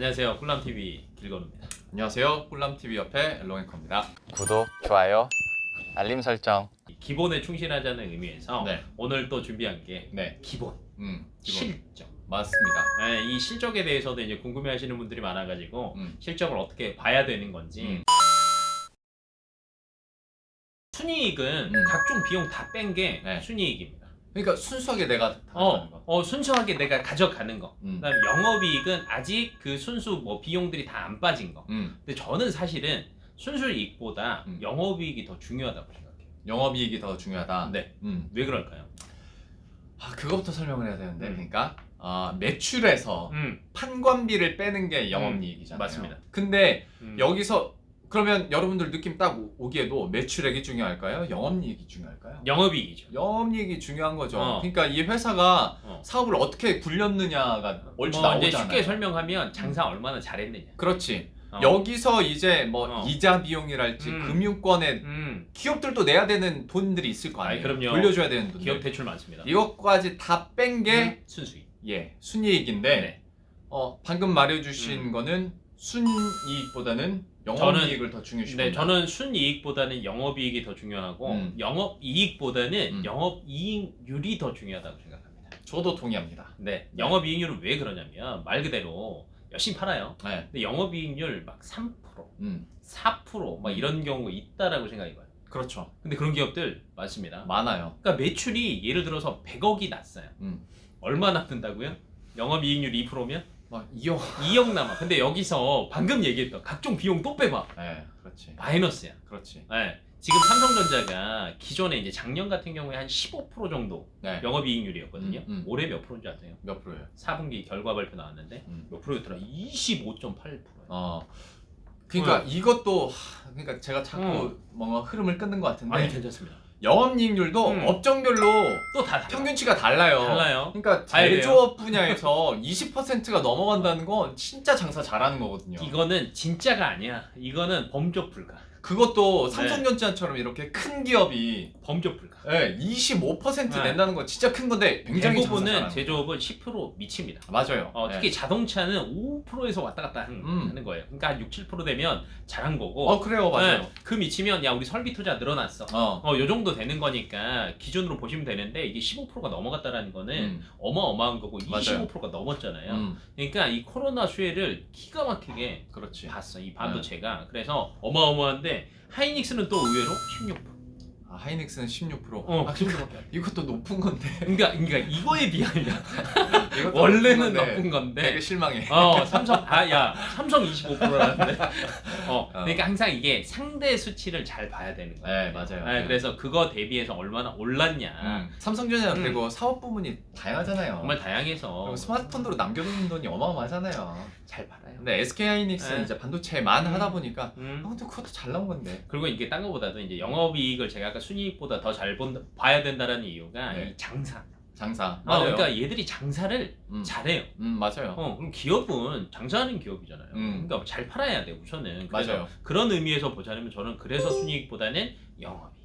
안녕하세요. 꿀남TV 길건우입니다. 안녕하세요. 꿀남TV 옆에 엘롱앵커입니다. 구독, 좋아요, 알림 설정. 기본에 충실하자는 의미에서 네. 오늘 또 준비한 게 네. 기본, 기본. 실적. 맞습니다. 네, 이 실적에 대해서도 이제 궁금해하시는 분들이 많아가지고 실적을 어떻게 봐야 되는 건지. 순이익은 각종 비용 다 뺀 게 네. 순이익입니다. 그러니까 순수하게 내가 가져가는 거. 순수하게 내가 가져가는 거. 음. 그다음에 영업이익은 아직 그 순수 뭐 비용들이 다 안 빠진 거. 근데 저는 사실은 순수이익보다 영업이익이 더 중요하다고 생각해요. 영업이익이 더 중요하다. 네. 음. 왜 그럴까요? 그거부터 설명을 해야 되는데, 그러니까 매출에서 음. 판관비를 빼는 게 영업이익이잖아요. 맞습니다. 근데 여기서 그러면 여러분들 느낌 딱 오기에도 매출액이 중요할까요? 영업이익이 중요할까요? 영업이익이죠. 영업이익이 중요한 거죠. 어. 그러니까 이 회사가 어. 사업을 어떻게 굴렸느냐가 얼추 이제 나오잖아요. 쉽게 설명하면 장사 얼마나 잘했느냐. 그렇지. 어. 여기서 이제 뭐 어. 이자 비용이랄지 금융권에 기업들도 내야 되는 돈들이 있을 거 아니에요. 그럼요. 돌려줘야 되는 돈들. 기업 대출 많습니다. 이것까지 다 뺀 게 순수익. 순이익인데 네. 방금 말해주신 거는 순이익보다는 영업이익을 더 중요시 네, 본다. 저는 순이익보다는 영업이익이 더 중요하고 영업이익보다는 영업이익률이 더 중요하다고 생각합니다. 저도 동의합니다. 네, 영업이익률은 왜 그러냐면 말 그대로 열심히 팔아요. 네. 근데 영업이익률 막 3%, 4% 막 이런 경우 있다라고 생각이 봐요. 그렇죠. 근데 그런 기업들 많습니다. 많아요. 그러니까 매출이 예를 들어서 100억이 났어요. 얼마 남는다고요? 영업이익률 2%면? 막 2억. 2억 남아. 근데 여기서 방금 얘기했던 각종 비용 또 빼봐. 네, 그렇지. 마이너스야. 그렇지. 네. 지금 삼성전자가 기존에 이제 작년 같은 경우에 한 15% 정도 네. 영업이익률이었거든요. 올해 몇 프로인지 아세요? 몇 프로예요? 4분기 결과 발표 나왔는데 몇 프로였더라? 25.8%예요. 그러니까 이것도 그러니까 제가 자꾸 뭔가 흐름을 끊는 것 같은데 아니 괜찮습니다. 영업이익률도 업종별로 또 다 평균치가 달라요. 달라요. 그러니까 제조업 분야에서 20%가 넘어간다는 건 진짜 장사 잘하는 거거든요. 이거는 진짜가 아니야. 이거는 범접 불가. 그것도 삼성전자처럼 이렇게 큰 기업이 범접 불가. 25% 네. 낸다는 건 진짜 큰 건데 굉장히 장사 대부분은 잘하는 제조업은 10% 미칩니다. 맞아요. 특히 자동차는 5%에서 왔다 갔다 하는 거예요. 그러니까 한 6, 7% 되면 잘한 거고. 그래요, 맞아요. 네, 그 미치면 야 우리 설비 투자 늘어났어. 요 정도 되는 거니까 기준으로 보시면 되는데 이게 15%가 넘어갔다라는 거는 어마어마한 거고 25%가 넘었잖아요. 그러니까 이 코로나 수혜를 기가 막히게 그렇지. 봤어 이 반도체가. 그래서 어마어마한데 하이닉스는 또 의외로 16%. 하이닉스는 16%. 그 정도밖에 안 돼. 이것도 높은 건데. 그러니까 이거에 비하면 이것도 원래는 높은 높은 건데. 되게 실망해. 삼성 삼성 25%라는데. 그러니까 항상 이게 상대 수치를 잘 봐야 되는 거예요. 네, 맞아요. 네, 그래서 그거 대비해서 얼마나 올랐냐. 삼성전자 그리고 사업 부문이 다양하잖아요. 정말 다양해서 그리고 스마트폰으로 남겨놓는 돈이 어마어마하잖아요. 잘 팔아요. 근데 SK 하이닉스는 네. 이제 반도체만 하다 보니까 근데 그것도 잘 나온 건데. 그리고 이게 딴 거보다도 이제 영업이익을 제가 아까 순이익보다 더 잘 봐야 된다라는 이유가 네. 이 장사. 장사. 맞아요. 그러니까 얘들이 장사를 잘해요. 맞아요. 그럼 기업은 장사하는 기업이잖아요. 그러니까 잘 팔아야 돼 우선은. 그래서 맞아요. 그런 의미에서 보자면 저는 그래서 순이익보다는 영업이.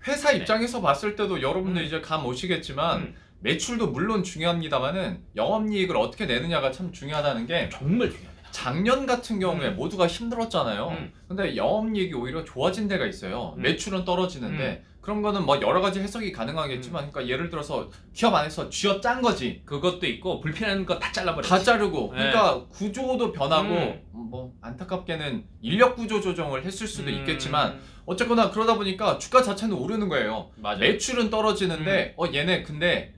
회사 네. 입장에서 봤을 때도 여러분들 이제 감 오시겠지만 매출도 물론 중요합니다만은 영업이익을 어떻게 내느냐가 참 중요하다는 게 정말 중요합니다. 작년 같은 경우에 모두가 힘들었잖아요. 근데 영업이익이 오히려 좋아진 데가 있어요. 매출은 떨어지는데 그런 거는 뭐 여러 가지 해석이 가능하겠지만 그러니까 예를 들어서 기업 안에서 쥐어 짠 거지. 그것도 있고 불필요한 거 다 잘라버렸지. 다 자르고 네. 그러니까 구조도 변하고 뭐 안타깝게는 인력 구조 조정을 했을 수도 있겠지만 어쨌거나 그러다 보니까 주가 자체는 오르는 거예요. 맞아요. 매출은 떨어지는데 얘네 근데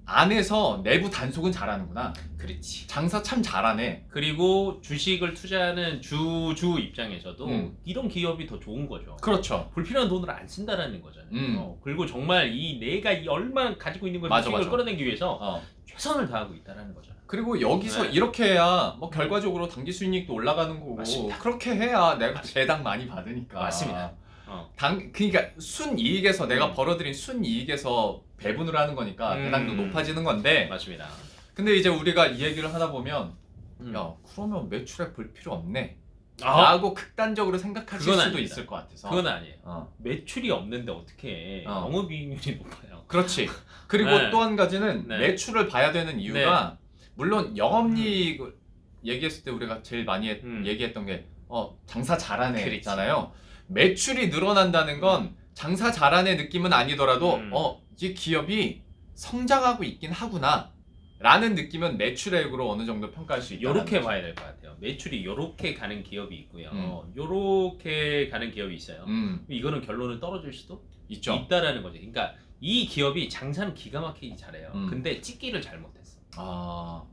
안에서 내부 단속은 잘하는구나. 그렇지. 장사 참 잘하네. 그리고 주식을 투자하는 주주 입장에서도 이런 기업이 더 좋은 거죠. 그렇죠. 불필요한 돈을 안 쓴다라는 거잖아요. 그리고 정말 내가 얼마나 가지고 있는 걸 맞아, 수익을 맞아. 끌어내기 위해서 최선을 다하고 있다라는 거잖아요. 그리고 여기서 이렇게 해야 뭐 결과적으로 당기 수익률도 올라가는 거고 맞습니다. 그렇게 해야 내가 배당 많이 받으니까. 맞습니다. 그러니까 순이익에서 내가 벌어들인 순이익에서 배분을 하는 거니까 배당도 높아지는 건데 맞습니다. 근데 이제 우리가 이 얘기를 하다 보면 야 그러면 매출액 볼 필요 없네 아, 라고 극단적으로 생각하실 그건 수도 아닙니다. 있을 것 같아서 그건 아니에요. 매출이 없는데 어떻게 영업이익률이 높아요? 그렇지. 그리고 네. 또 한 가지는 네. 매출을 봐야 되는 이유가 물론 영업이익을 얘기했을 때 우리가 제일 많이 얘기했던 게 장사 잘하네 그렇지. 있잖아요. 매출이 늘어난다는 건 장사 잘하네 느낌은 아니더라도 이 기업이 성장하고 있긴 하구나 라는 느낌은 매출액으로 어느 정도 평가할 수 있다. 요렇게 봐야 될 것 같아요. 매출이 요렇게 가는 기업이 있고요. 요렇게 가는 기업이 있어요. 이거는 결론은 떨어질 수도 있죠. 있다라는 거죠. 그러니까 이 기업이 장사는 기가 막히게 잘해요. 근데 찍기를 잘못했어.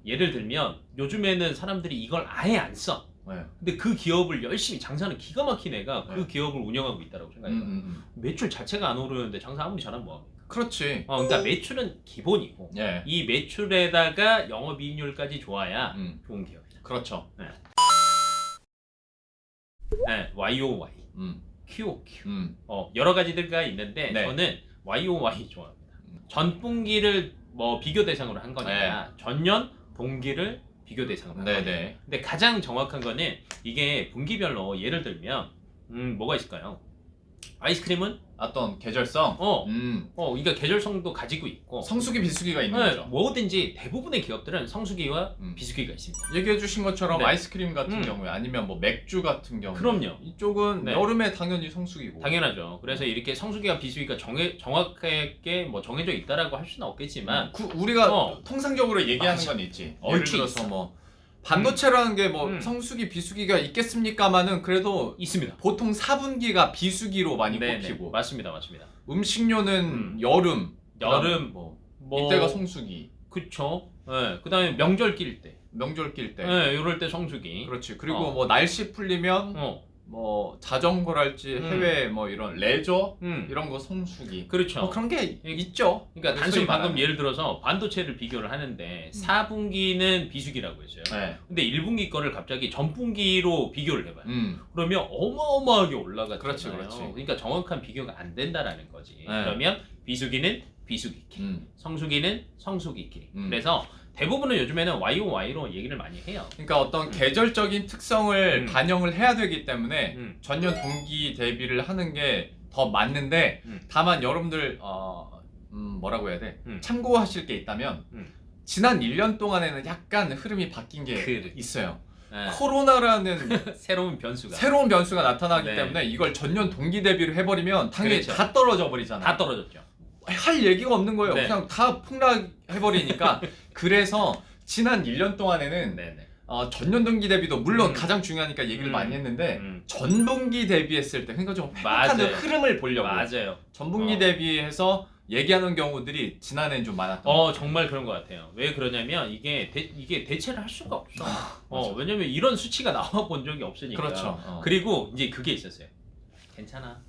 예를 들면 요즘에는 사람들이 이걸 아예 안 써. 네. 근데 그 기업을 열심히 장사는 기가 막힌 애가 네. 그 기업을 운영하고 있다고 생각해요. 매출 자체가 안 오르는데 장사 아무리 잘하면 뭐합니까? 그렇지. 그러니까 매출은 기본이고 예. 이 매출에다가 영업이익률까지 좋아야 좋은 기업이다. 그렇죠. 네, YOY, QOQ 여러 가지들가 있는데 네. 저는 YOY 좋아합니다. 전분기를 뭐 비교 대상으로 한 거니까 전년 동기를 비교 대상으로 한 거예요. 네네. 근데 가장 정확한 거는 이게 분기별로 예를 들면 뭐가 있을까요? 아이스크림은 어떤 계절성. 그러니까 계절성도 가지고 있고 성수기 비수기가 있는 네, 거죠. 뭐든지 대부분의 기업들은 성수기와 비수기가 있습니다. 얘기해주신 것처럼 네. 아이스크림 같은 경우에 아니면 뭐 맥주 같은 경우에 그럼요. 이쪽은 네. 여름에 당연히 성수기고. 당연하죠. 그래서 이렇게 성수기와 비수기가 정확하게 뭐 정해져 있다라고 할 수는 없겠지만 우리가 통상적으로 얘기하는 맞아. 건 있지. 예를 얼추 들어서 있어. 뭐 반도체라는 게 뭐 성수기 비수기가 있겠습니까마는 그래도 있습니다. 보통 4분기가 비수기로 많이 네네. 꼽히고 맞습니다. 음식료는 여름 뭐 이때가 성수기, 그쵸. 네. 그다음에 명절 낄 때, 명절 낄 때. 네, 이럴 때 성수기. 그렇지. 그리고 뭐 날씨 풀리면 뭐 자전거랄지 해외 뭐 이런 레저 이런 거 성수기. 그렇죠. 뭐 그런 게 있죠. 그러니까 단순히 방금 예를 들어서 반도체를 비교를 하는데 4분기는 비수기라고 했어요. 네. 근데 1분기 거를 갑자기 전분기로 비교를 해봐요. 그러면 어마어마하게 올라갔잖아요. 그렇지, 그렇지. 그러니까 정확한 비교가 안 된다라는 거지. 네. 그러면 비수기는 비수기끼리, 성수기는 성수기끼리. 그래서 대부분은 요즘에는 YOY로 얘기를 많이 해요. 그러니까 어떤 계절적인 특성을 반영을 해야 되기 때문에 전년 동기 대비를 하는 게 더 맞는데 다만 여러분들 뭐라고 해야 돼? 참고하실 게 있다면 지난 1년 동안에는 약간 흐름이 바뀐 게 있어요. 네. 코로나라는 새로운 변수가 새로운 변수가 나타나기 네. 때문에 이걸 전년 동기 대비를 해버리면 당연히 그렇죠. 다 떨어져 버리잖아요. 다 떨어졌죠. 할 얘기가 없는 거예요. 네. 그냥 다 폭락해버리니까 그래서 지난 1년 동안에는 네네. 전년 동기 대비도 물론 가장 중요하니까 얘기를 많이 했는데 전분기 대비했을 때 그러니까 좀 회복하는 맞아요. 흐름을 보려고 맞아요. 전분기 대비해서 얘기하는 경우들이 지난해는 좀 많았던 것 같아요. 정말 그런 것 같아요. 왜 그러냐면 이게 대체를 할 수가 없어. 맞아. 왜냐면 이런 수치가 나와 본 적이 없으니까. 그렇죠. 그리고 이제 그게 있었어요. 괜찮아.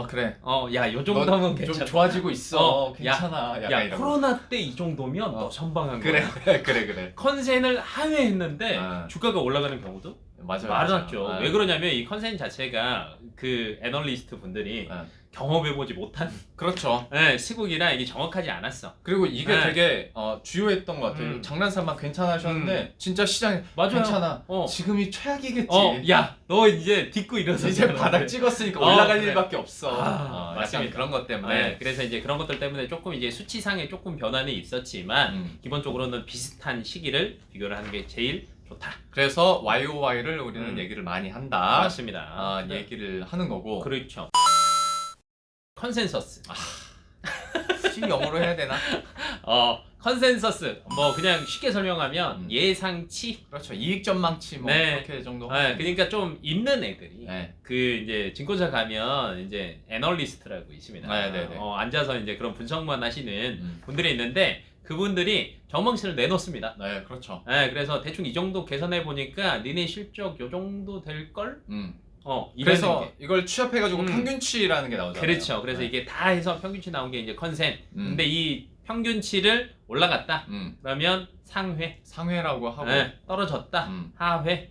그래. 야, 요 정도면 괜찮아. 좀 좋아지고 있어. 야, 괜찮아. 야, 약간 이런 거. 코로나 때 이 정도면 너 선방한 그래, 거야. 그래. 컨센을 하회했는데 아. 주가가 올라가는 경우도 맞아요. 많았죠. 맞아요. 왜 그러냐면 이 컨센 자체가 그 애널리스트 분들이 경험해보지 못한 그렇죠. 시국이라 이게 정확하지 않았어. 그리고 이게 네. 되게 주요했던 것 같아요. 장난삼아 괜찮으셨는데 진짜 시장에 맞아요. 괜찮아. 지금이 최악이겠지. 야, 너 이제 딛고 일어서 이제 바닥 찍었으니까 올라갈 그래. 일밖에 없어. 약간 맞습니다. 그런 것 때문에. 그래서 이제 그런 것들 때문에 조금 이제 수치상에 조금 변화는 있었지만 기본적으로는 비슷한 시기를 비교를 하는 게 제일 좋다. 그래서 YOY를 우리는 얘기를 많이 한다. 맞습니다. 얘기를 하는 거고. 그렇죠. 컨센서스. 굳이 영어로 해야 되나? 컨센서스. 뭐 그냥 쉽게 설명하면 예상치. 그렇죠. 이익 전망치 뭐 네. 그렇게 정도. 그러니까 좀 있는 애들이 네. 그 이제 증권사 가면 이제 애널리스트라고 있습니다. 네네네. 앉아서 이제 그런 분석만 하시는 분들이 있는데 그분들이 전망치를 내놓습니다. 네, 그렇죠. 그래서 대충 이 정도 계산해 보니까 니네 실적 요 정도 될 걸? 그래서 이걸 취합해가지고 평균치라는 게 나오잖아요. 그렇죠. 그래서 이게 다 해서 평균치 나온 게 이제 컨센. 근데 이 평균치를 올라갔다. 그러면 상회라고 하고 떨어졌다. 하회.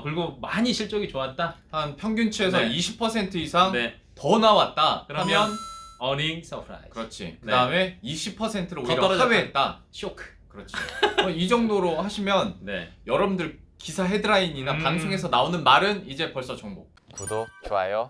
그리고 많이 실적이 좋았다. 한 평균치에서 네. 20% 이상 더 나왔다. 그러면 earning surprise. 그렇지. 그다음에 20%로 오히려 떨어졌다. 하회했다. 쇼크. 그렇지. 이 정도로 하시면 여러분들 기사 헤드라인이나 방송에서 나오는 말은 이제 벌써 정보. 구독, 좋아요,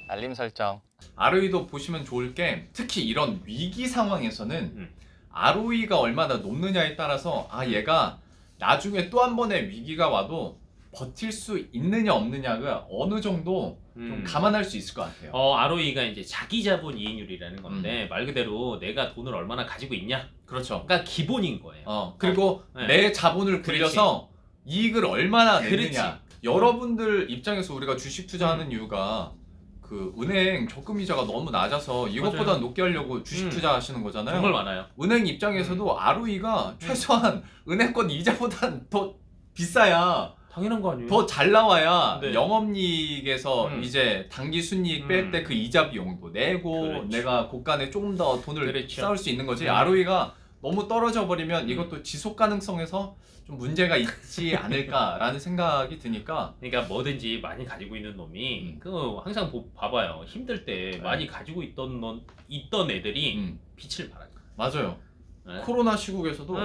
알림 설정. ROE도 보시면 좋을 게 특히 이런 위기 상황에서는 ROE가 얼마나 높느냐에 따라서 얘가 나중에 또 한 번의 위기가 와도 버틸 수 있느냐 없느냐가 어느 정도 좀 감안할 수 있을 것 같아요. ROE가 이제 자기 자본 이익률이라는 건데 말 그대로 내가 돈을 얼마나 가지고 있냐. 그렇죠. 그러니까 기본인 거예요. 그리고 네. 내 자본을 굴려서 이익을 얼마나 그렇지. 내느냐. 여러분들 입장에서 우리가 주식 투자하는 이유가 그 은행 적금 이자가 너무 낮아서 이것보다 맞아요. 높게 하려고 주식 투자하시는 거잖아요. 정말 많아요. 은행 입장에서도 ROE가 최소한 은행권 이자보단 더 비싸야 당연한 거 아니에요? 더 잘 나와야 네. 영업이익에서 이제 단기 순이익 뺄 때 그 이자 비용도 내고 그렇죠. 내가 고간에 조금 더 돈을 그렇죠. 쌓을 수 있는 거지. ROE가 너무 떨어져 버리면 이것도 지속 가능성에서 좀 문제가 있지 않을까라는 생각이 드니까. 그러니까 뭐든지 많이 가지고 있는 놈이 그 항상 봐봐요. 힘들 때 많이 가지고 있던 애들이 빛을 발하죠. 맞아요. 네. 코로나 시국에서도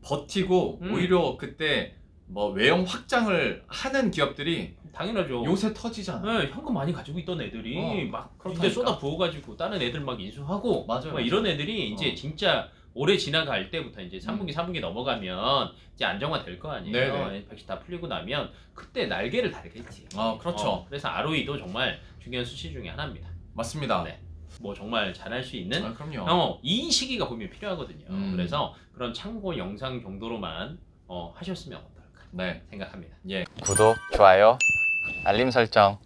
버티고 오히려 그때 뭐 외형 확장을 하는 기업들이 당연하죠. 요새 터지잖아. 네, 현금 많이 가지고 있던 애들이 막 그렇다니까. 이제 쏟아 부어가지고 다른 애들 막 인수하고 맞아요, 막 이런 애들이 이제 진짜 올해 지나갈 때부터 이제 3분기 4분기 넘어가면 이제 안정화 될 거 아니에요. 네네. 백신 다 풀리고 나면 그때 날개를 달겠지. 그렇죠. 그래서 ROE도 정말 중요한 수치 중에 하나입니다. 맞습니다. 네. 뭐 정말 잘할 수 있는 그럼요. 이 시기가 보면 필요하거든요. 그래서 그런 참고 영상 정도로만 하셨으면 어떨까 네. 생각합니다. 구독, 좋아요, 알림 설정.